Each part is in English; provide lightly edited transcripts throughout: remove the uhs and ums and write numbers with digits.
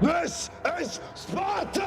This is Sparta!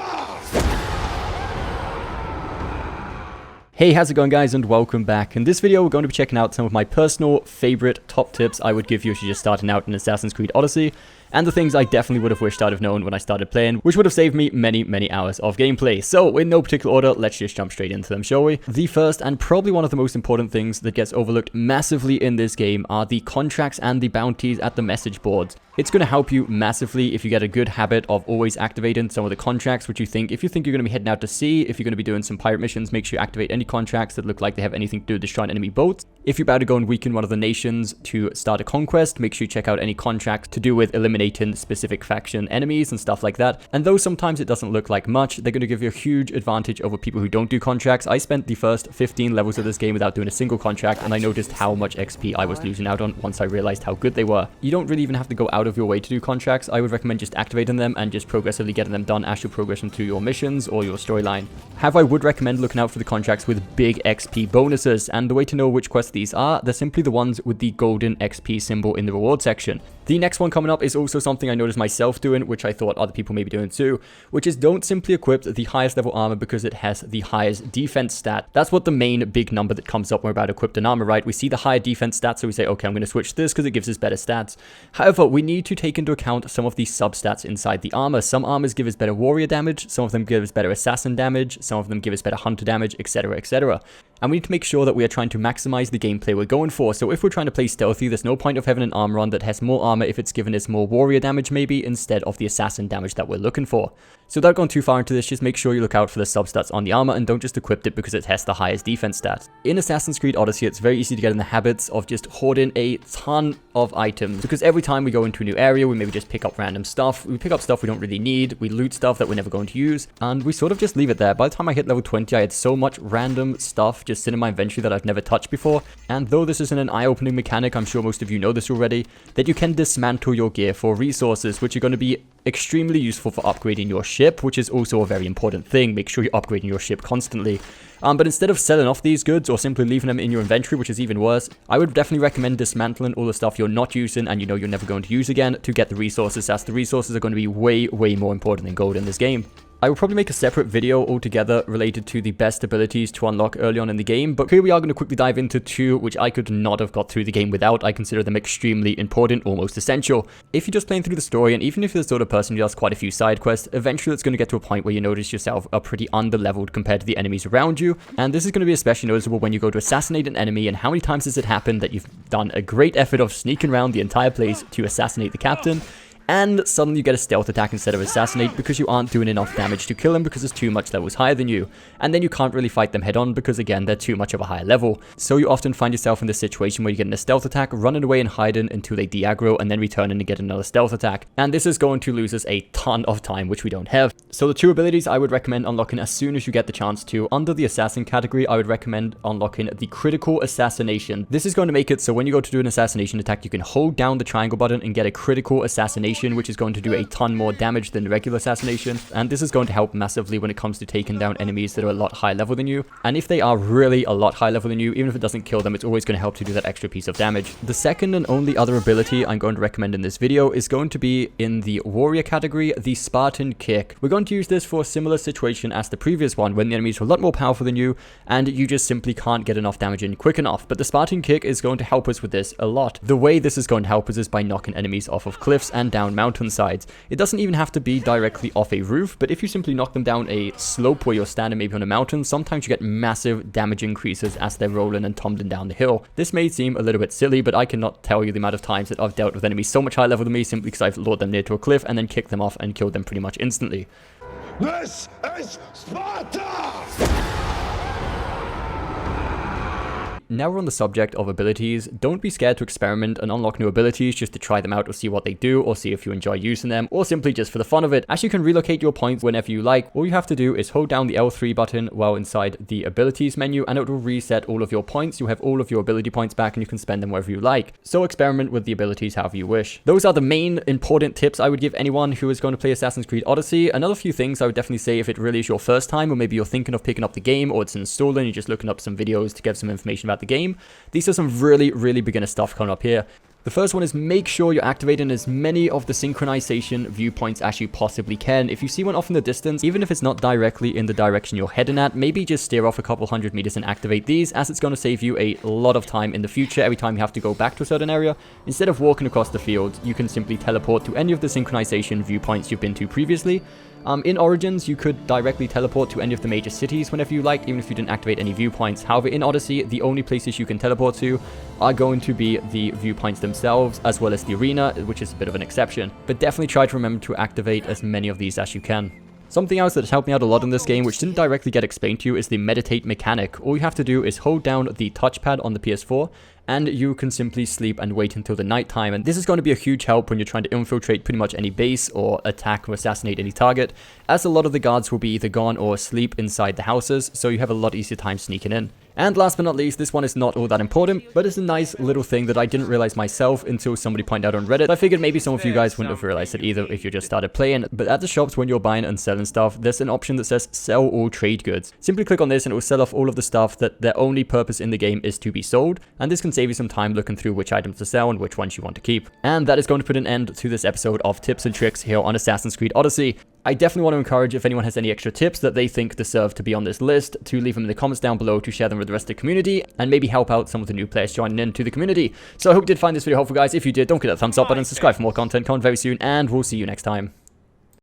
Hey, how's it going guys, and welcome back. In this video we're going to be checking out some of my personal favorite top tips I would give you if you're just starting out in Assassin's Creed Odyssey, and the things I definitely would have wished I'd have known when I started playing, which would have saved me many hours of gameplay. So in no particular order, let's just jump straight into them, shall we? The first and probably one of the most important things that gets overlooked massively in this game are the contracts and the bounties at the message boards. It's going to help you massively if you get a good habit of always activating some of the contracts which you think, if you think you're going to be heading out to sea, if you're going to be doing some pirate missions, make sure you activate any contracts that look like they have anything to do with destroying enemy boats. If you're about to go and weaken one of the nations to start a conquest, make sure you check out any contracts to do with eliminating specific faction enemies and stuff like that. And though sometimes it doesn't look like much, they're going to give you a huge advantage over people who don't do contracts. I spent the first 15 levels of this game without doing a single contract, and I noticed how much XP I was losing out on once I realized how good they were. You don't really even have to go out of your way to do contracts. I would recommend just activating them and just progressively getting them done as you progress through your missions or your storyline. However, I would recommend looking out for the contracts with big XP bonuses, and the way to know which quests these are, they're simply the ones with the golden XP symbol in the reward section. The next one coming up is also something I noticed myself doing, which I thought other people may be doing too, which is don't simply equip the highest level armor because it has the highest defense stat. That's what the main big number that comes up when we're about to equip an armor, right? We see the higher defense stat, so we say, okay, I'm going to switch this because it gives us better stats. However, we need to take into account some of the substats inside the armor. Some armors give us better warrior damage, some of them give us better assassin damage, some of them give us better hunter damage, etc, etc. And we need to make sure that we are trying to maximize the gameplay we're going for. So if we're trying to play stealthy, there's no point of having an armor on that has more armor if it's given us more warrior damage maybe, instead of the assassin damage that we're looking for. So without going too far into this, just make sure you look out for the substats on the armor and don't just equip it because it has the highest defense stat. In Assassin's Creed Odyssey, it's very easy to get in the habits of just hoarding a ton of items, because every time we go into a new area, we maybe just pick up random stuff. We pick up stuff we don't really need, we loot stuff that we're never going to use, and we sort of just leave it there. By the time I hit level 20, I had so much random stuff just sitting in my inventory that I've never touched before. And though this isn't an eye-opening mechanic, I'm sure most of you know this already, that you can dismantle your gear for resources, which are going to be extremely useful for upgrading your ship, which is also a very important thing. Make sure you're upgrading your ship constantly. But instead of selling off these goods or simply leaving them in your inventory, which is even worse, I would definitely recommend dismantling all the stuff you're not using and you know you're never going to use again to get the resources, as the resources are going to be way more important than gold in this game. I will probably make a separate video altogether related to the best abilities to unlock early on in the game, but here we are going to quickly dive into two which I could not have got through the game without. I consider them extremely important, almost essential. If you're just playing through the story, and even if you're the sort of person who does quite a few side quests, eventually it's going to get to a point where you notice yourself are pretty under-leveled compared to the enemies around you, and this is going to be especially noticeable when you go to assassinate an enemy. And how many times has it happened that you've done a great effort of sneaking around the entire place to assassinate the captain, and suddenly you get a stealth attack instead of assassinate because you aren't doing enough damage to kill him because there's too much levels higher than you, and then you can't really fight them head on because again they're too much of a higher level. So you often find yourself in this situation where you're getting a stealth attack, running away and hiding until they de-aggro, and then returning and get another stealth attack, and this is going to lose us a ton of time, which we don't have. So the two abilities I would recommend unlocking as soon as you get the chance to. Under the assassin category, I would recommend unlocking the critical assassination. This is going to make it so when you go to do an assassination attack, you can hold down the triangle button and get a critical assassination, which is going to do a ton more damage than regular assassination, and this is going to help massively when it comes to taking down enemies that are a lot higher level than you. And if they are really a lot higher level than you, even if it doesn't kill them, it's always going to help to do that extra piece of damage. The second and only other ability I'm going to recommend in this video is going to be in the warrior category, the Spartan kick. We're going to use this for a similar situation as the previous one, when the enemies are a lot more powerful than you and you just simply can't get enough damage in quick enough. But the Spartan kick is going to help us with this a lot. The way this is going to help us is by knocking enemies off of cliffs and down mountainsides. It doesn't even have to be directly off a roof, but if you simply knock them down a slope where you're standing maybe on a mountain, sometimes you get massive damage increases as they're rolling and tumbling down the hill. This may seem a little bit silly, but I cannot tell you the amount of times that I've dealt with enemies so much higher level than me simply because I've lured them near to a cliff and then kicked them off and killed them pretty much instantly. This is Sparta! Now we're on the subject of abilities, don't be scared to experiment and unlock new abilities just to try them out or see what they do, or see if you enjoy using them, or simply just for the fun of it. As you can relocate your points whenever you like, all you have to do is hold down the L3 button while inside the abilities menu, and it will reset all of your points. You have all of your ability points back and you can spend them wherever you like. So experiment with the abilities however you wish. Those are the main important tips I would give anyone who is going to play Assassin's Creed Odyssey. Another few things I would definitely say if it really is your first time, or maybe you're thinking of picking up the game, or it's installing, you're just looking up some videos to get some information about the game. These are some really beginner stuff coming up here. The first one is make sure you're activating as many of the synchronization viewpoints as you possibly can. If you see one off in the distance, even if it's not directly in the direction you're heading at, maybe just steer off a couple hundred meters and activate these, as it's going to save you a lot of time in the future every time you have to go back to a certain area. Instead of walking across the field, you can simply teleport to any of the synchronization viewpoints you've been to previously. In Origins, you could directly teleport to any of the major cities whenever you like, even if you didn't activate any viewpoints. However, in Odyssey, the only places you can teleport to are going to be the viewpoints themselves, as well as the arena, which is a bit of an exception. But definitely try to remember to activate as many of these as you can. Something else that has helped me out a lot in this game, which didn't directly get explained to you, is the meditate mechanic. All you have to do is hold down the touchpad on the PS4, and you can simply sleep and wait until the night time. And this is going to be a huge help when you're trying to infiltrate pretty much any base or attack or assassinate any target, as a lot of the guards will be either gone or asleep inside the houses, so you have a lot easier time sneaking in. And last but not least, this one is not all that important, but it's a nice little thing that I didn't realize myself until somebody pointed out on Reddit. I figured maybe some of you guys wouldn't have realized it either if you just started playing, but at the shops when you're buying and selling stuff, there's an option that says sell all trade goods. Simply click on this and it will sell off all of the stuff that their only purpose in the game is to be sold, and this can save you some time looking through which items to sell and which ones you want to keep. And that is going to put an end to this episode of tips and tricks here on Assassin's Creed Odyssey. I definitely want to encourage, if anyone has any extra tips that they think deserve to be on this list, to leave them in the comments down below to share them with the rest of the community, and maybe help out some of the new players joining into the community. So I hope you did find this video helpful, guys. If you did, don't forget that thumbs up button, subscribe for more content coming very soon, and we'll see you next time.